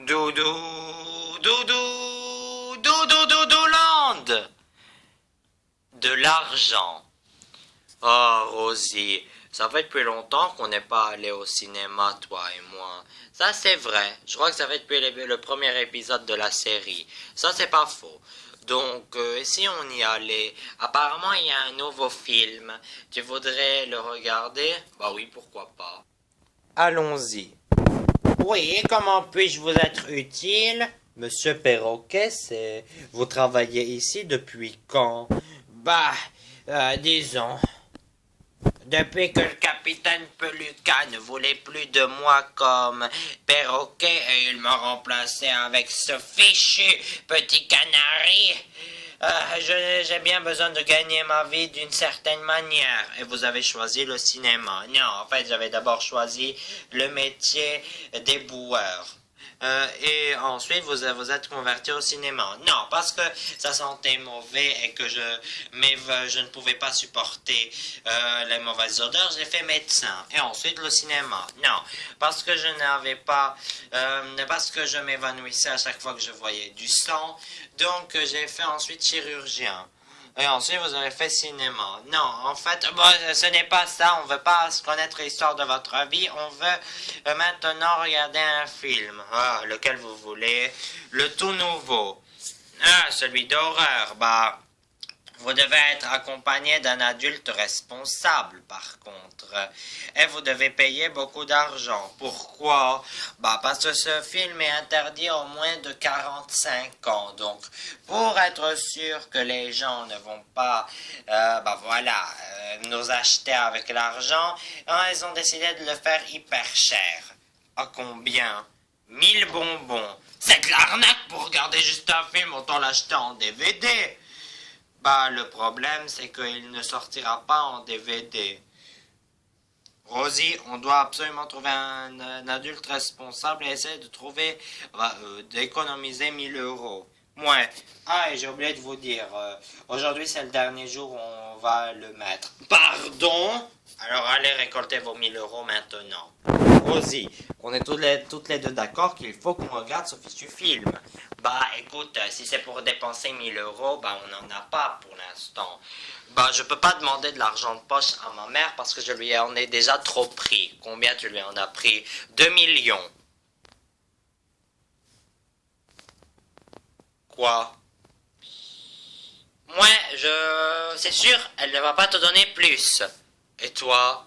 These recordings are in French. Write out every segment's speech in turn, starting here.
Doudou, doudou, doudou, doudouland. De l'argent. Oh, Rosie, ça fait depuis longtemps qu'on n'est pas allé au cinéma, toi et moi. Ça, c'est vrai. Je crois que ça fait depuis le premier épisode de la série. Ça, c'est pas faux. Donc, si on y allait, apparemment, il y a un nouveau film. Tu voudrais le regarder? Bah oui, pourquoi pas. Allons-y. Oui, comment puis-je vous être utile? Monsieur Perroquet, vous travaillez ici depuis quand? Bah, disons, depuis que le capitaine Peluca ne voulait plus de moi comme perroquet et il m'a remplacé avec ce fichu petit canari, j'ai bien besoin de gagner ma vie d'une certaine manière. Et vous avez choisi le cinéma. Non, en fait, j'avais d'abord choisi le métier d'éboueur. Et ensuite, vous êtes converti au cinéma. Non, parce que ça sentait mauvais et que je ne pouvais pas supporter les mauvaises odeurs. J'ai fait médecin. Et ensuite, le cinéma. Non, parce que je n'avais pas... parce que je m'évanouissais à chaque fois que je voyais du sang. Donc, j'ai fait ensuite chirurgien. Et ensuite, vous avez fait cinéma. Non, en fait, bon, ce n'est pas ça. On veut pas connaître l'histoire de votre vie. On veut maintenant regarder un film. Ah, lequel vous voulez? Le tout nouveau. Ah, celui d'horreur. Bah, vous devez être accompagné d'un adulte responsable, par contre. Et vous devez payer beaucoup d'argent. Pourquoi? Bah, parce que ce film est interdit au moins de 45 ans. Donc, pour être sûr que les gens ne vont pas, nous acheter avec l'argent, ils ont décidé de le faire hyper cher. À combien? 1000 bonbons. C'est de l'arnaque pour regarder juste un film, autant l'acheter en DVD. Bah, le problème, c'est qu'il ne sortira pas en DVD. Rosie, on doit absolument trouver un adulte responsable et essayer de trouver, d'économiser 1000 euros. Ouais. Ah, et j'ai oublié de vous dire, aujourd'hui c'est le dernier jour où on va le mettre. Pardon? Alors allez récolter vos 1000 euros maintenant. Rosie, on est toutes les deux d'accord qu'il faut qu'on regarde ce fichu film. Bah écoute, si c'est pour dépenser 1000 euros, bah on n'en a pas pour l'instant. Bah je peux pas demander de l'argent de poche à ma mère parce que je lui en ai déjà trop pris. Combien tu lui en as pris? 2 millions. Quoi? C'est sûr, elle ne va pas te donner plus. Et toi?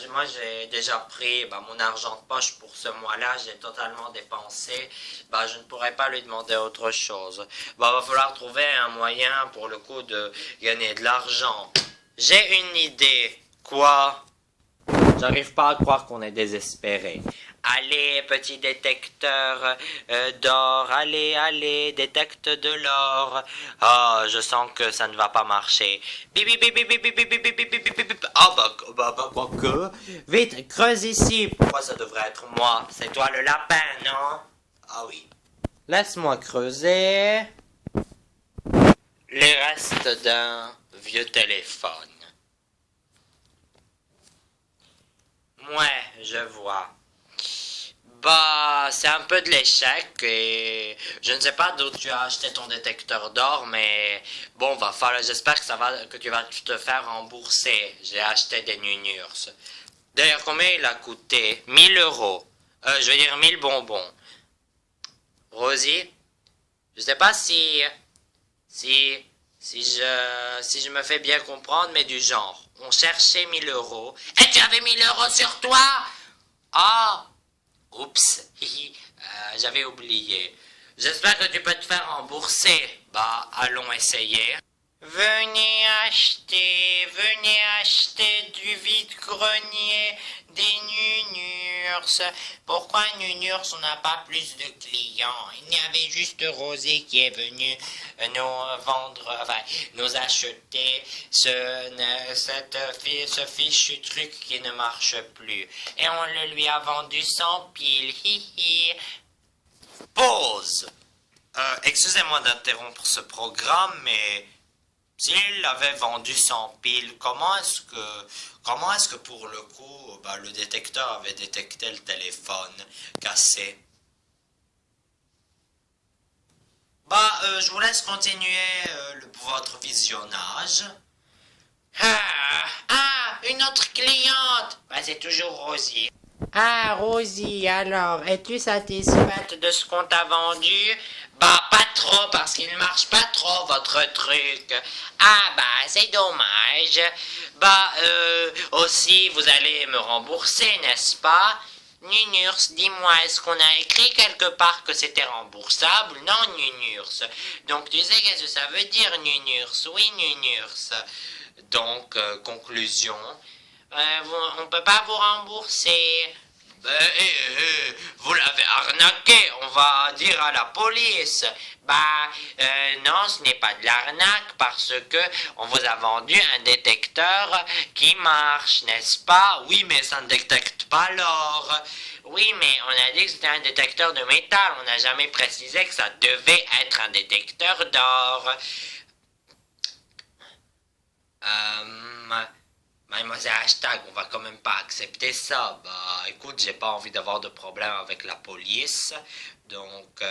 Moi j'ai déjà pris mon argent de poche pour ce mois-là, j'ai totalement dépensé. Bah je ne pourrais pas lui demander autre chose. Bah va falloir trouver un moyen pour le coup de gagner de l'argent. J'ai une idée. Quoi? J'arrive pas à croire qu'on est désespéré. Allez, petit détecteur d'or, allez, détecte de l'or. Ah, je sens que ça ne va pas marcher. Bip, bip, bip, bip, bip, bip, bip, bip, bip, bip, bip, bip. Ah, quoi que. Vite, creuse ici. Pourquoi ça devrait être moi? C'est toi le lapin, non? Ah oui. Laisse-moi creuser. Les restes d'un vieux téléphone. Ouais, je vois. Bah, c'est un peu de l'échec et je ne sais pas d'où tu as acheté ton détecteur d'or, mais bon, j'espère que tu vas te faire rembourser. J'ai acheté des nunurs. D'ailleurs, combien il a coûté? 1000 euros. Je veux dire 1000 bonbons. Rosie, je sais pas si, si je me fais bien comprendre, mais du genre, on cherchait 1000 euros et tu avais 1000 euros sur toi? Ah! Oups, j'avais oublié. J'espère que tu peux te faire rembourser. Bah, allons essayer. Venez acheter du vide-grenier des Nunurs. Pourquoi Nunurs, on n'a pas plus de clients? Il y avait juste Rosé qui est venu nous acheter ce fichu truc qui ne marche plus. Et on le lui a vendu sans pile. Hihi. Pause. Excusez-moi d'interrompre ce programme, mais S'il avait vendu 100 piles, comment est-ce que pour le coup, le détecteur avait détecté le téléphone cassé? Je vous laisse continuer votre visionnage. Une autre cliente. C'est toujours Rosie. Ah, Rosie, alors, es-tu satisfaite de ce qu'on t'a vendu? Pas trop, parce qu'il ne marche pas trop, votre truc. C'est dommage. Aussi, vous allez me rembourser, n'est-ce pas? Nunurs, dis-moi, est-ce qu'on a écrit quelque part que c'était remboursable? Non, Nunurs. Donc, tu sais qu'est-ce que ça veut dire, Nunurs? Oui, Nunurs. Donc, conclusion. On ne peut pas vous rembourser. Vous l'avez arnaqué, on va dire à la police. Non, ce n'est pas de l'arnaque parce que on vous a vendu un détecteur qui marche, n'est-ce pas? Oui, mais ça ne détecte pas l'or. Oui, mais on a dit que c'était un détecteur de métal. On n'a jamais précisé que ça devait être un détecteur d'or. Mademoiselle Hashtag, on va quand même pas accepter ça. Écoute, j'ai pas envie d'avoir de problème avec la police. Donc,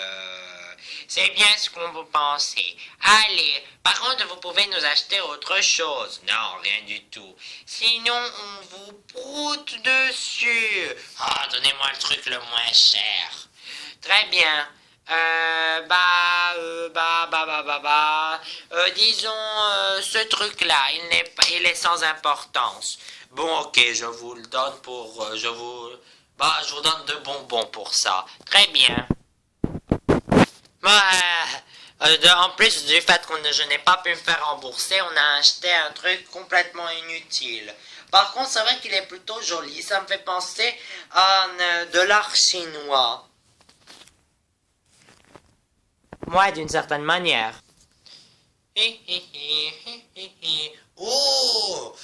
c'est bien ce qu'on vous pensez. Allez, par contre, vous pouvez nous acheter autre chose. Non, rien du tout. Sinon, on vous proute dessus. Donnez-moi le truc le moins cher. Très bien. Disons, ce truc-là, il est sans importance. Bon, ok, je vous le donne je vous donne de bonbons pour ça. Très bien. En plus du fait que je n'ai pas pu me faire rembourser, on a acheté un truc complètement inutile. Par contre, c'est vrai qu'il est plutôt joli. Ça me fait penser à de l'art chinois. Moi, d'une certaine manière. Oh!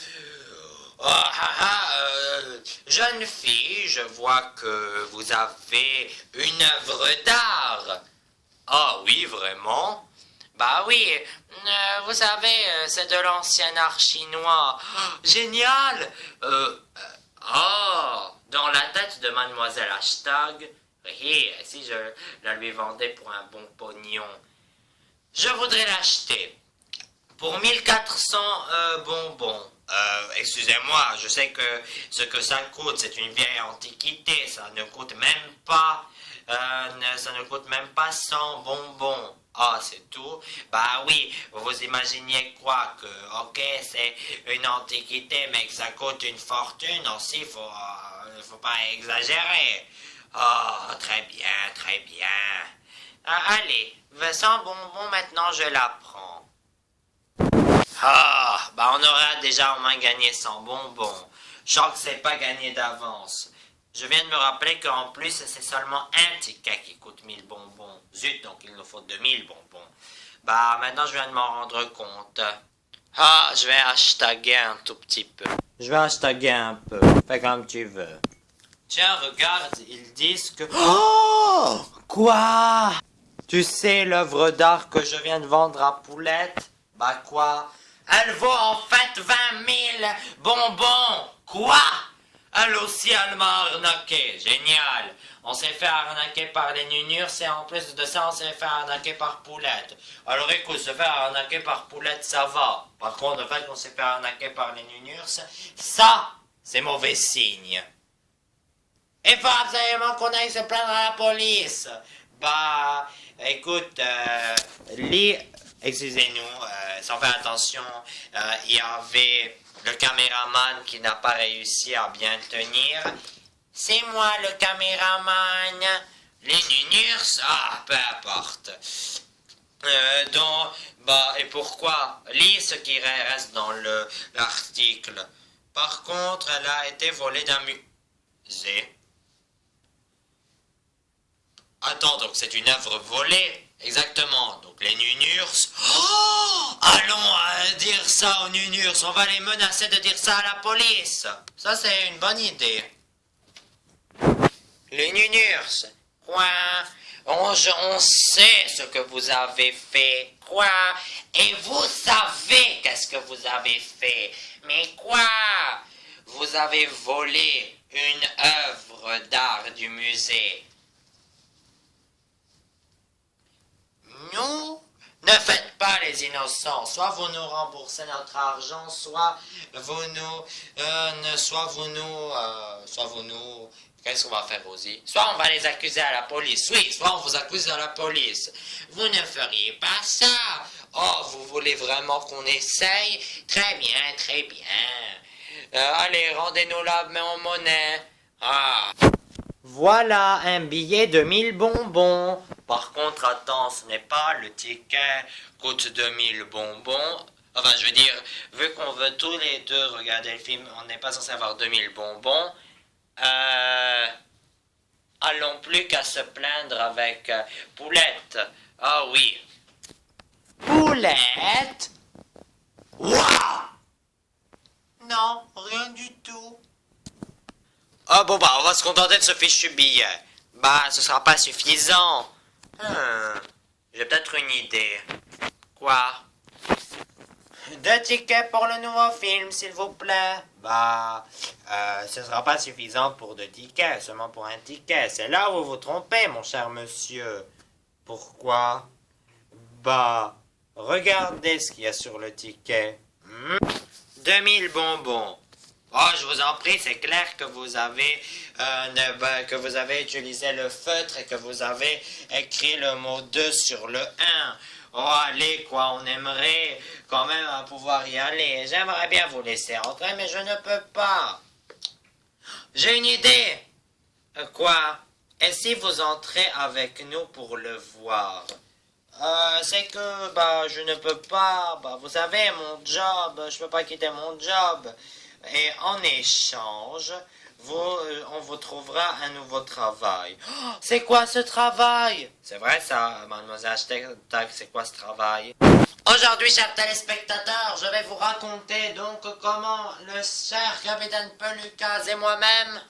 Jeune fille, je vois que vous avez une œuvre d'art. Ah oui, vraiment? Oui, vous savez, c'est de l'ancien art chinois. Génial! Dans la tête de Mademoiselle Hashtag, si je la lui vendais pour un bon pognon, je voudrais l'acheter pour 1400 bonbons. Excusez-moi, je sais que ce que ça coûte, c'est une vieille antiquité, ça ne coûte même pas, 100 bonbons. C'est tout? Oui, vous imaginiez quoi? Ok, c'est une antiquité, mais que ça coûte une fortune aussi, faut pas exagérer. Très bien, très bien. Allez, 100 bonbons, maintenant je la prends. On aura déjà au moins gagné 100 bonbons. Je sens que c'est pas gagné d'avance. Je viens de me rappeler qu'en plus, c'est seulement un ticket qui coûte 1000 bonbons. Zut, donc il nous faut 2000 bonbons. Maintenant, je viens de m'en rendre compte. Je vais hashtaguer un tout petit peu. Je vais hashtaguer un peu. Fais comme tu veux. Tiens, regarde, ils disent que... Oh! Quoi? Tu sais l'œuvre d'art que je viens de vendre à Poulette? Quoi? Elle vaut en fait 20 000 bonbons. Quoi? Elle aussi, elle m'a arnaqué. Génial. On s'est fait arnaquer par les Nunurs et en plus de ça, on s'est fait arnaquer par Poulette. Alors écoute, se faire arnaquer par Poulette, ça va. Par contre, le fait qu'on s'est fait arnaquer par les Nunurs, ça, c'est mauvais signe. Il faut absolument qu'on aille se plaindre à la police. Écoute, excusez-nous, sans faire attention, il y avait le caméraman qui n'a pas réussi à bien le tenir. C'est moi le caméraman. Les Nunurs, peu importe. Et pourquoi? Lis ce qui reste dans l'article. Par contre, elle a été volée d'un musée. Attends, donc c'est une œuvre volée? Exactement, donc les Nunurs... allons dire ça aux Nunurs, on va les menacer de dire ça à la police. Ça, c'est une bonne idée. Les Nunurs, Quoi? On sait ce que vous avez fait. Quoi? Et vous savez qu'est-ce que vous avez fait. Mais quoi? Vous avez volé une œuvre d'art du musée. Nous? Ne faites pas les innocents. Soit vous nous remboursez notre argent, soit vous nous... soit vous nous... Qu'est-ce qu'on va faire, Rosie? Soit on va les accuser à la police. Oui, soit on vous accuse à la police. Vous ne feriez pas ça. Oh, vous voulez vraiment qu'on essaye? Très bien, très bien. Allez, rendez-nous la monnaie. Ah. Voilà un billet de 1000 bonbons. Par contre, attends, ce n'est pas le ticket coûte 2000 bonbons. Enfin, je veux dire, vu qu'on veut tous les deux regarder le film, on n'est pas censé avoir 2000 bonbons. Allons plus qu'à se plaindre avec Poulette. Ah oui. Poulette? Waouh! Non, rien du tout. Ah bon bah on va se contenter de ce fichu billet. Bah ce sera pas suffisant. J'ai peut-être une idée. Quoi? 2 tickets pour le nouveau film, s'il vous plaît. Bah, ce sera pas suffisant pour 2 tickets, seulement pour un ticket. C'est là où vous vous trompez, mon cher monsieur. Pourquoi? Bah, regardez ce qu'il y a sur le ticket. 2000 bonbons. Oh, je vous en prie, c'est clair que vous avez utilisé le feutre et que vous avez écrit le mot 2 sur le 1. Oh, allez, quoi, on aimerait quand même pouvoir y aller. J'aimerais bien vous laisser entrer, mais je ne peux pas. J'ai une idée. Quoi? Et si vous entrez avec nous pour le voir? C'est que, bah, je ne peux pas, bah, vous savez, mon job, je peux pas quitter mon job. Et en échange, on vous trouvera un nouveau travail. Oh, c'est quoi ce travail? C'est vrai ça, mademoiselle Hashtag, c'est quoi ce travail? Aujourd'hui, chers téléspectateurs, je vais vous raconter donc comment le cher capitaine Pelucas et moi-même...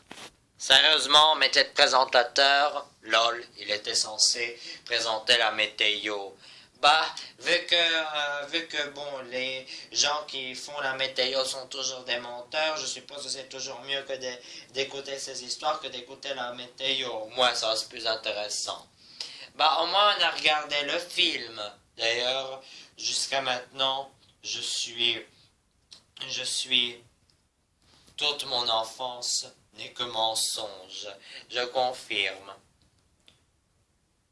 Sérieusement, métier de présentateur, lol, il était censé présenter la météo. Bah, vu que bon, les gens qui font la météo sont toujours des menteurs, je suppose que c'est toujours mieux que d'écouter ces histoires que d'écouter la météo. Au moins, ça c'est plus intéressant. Bah, au moins, on a regardé le film. D'ailleurs, jusqu'à maintenant, je suis... Toute mon enfance n'est que mensonge. Je confirme.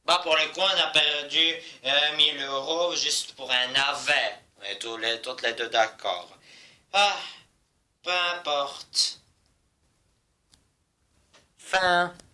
Bah, pour le coup, on a perdu 1000 euros juste pour un navet. Et toutes les deux d'accord. Ah, peu importe. Fin.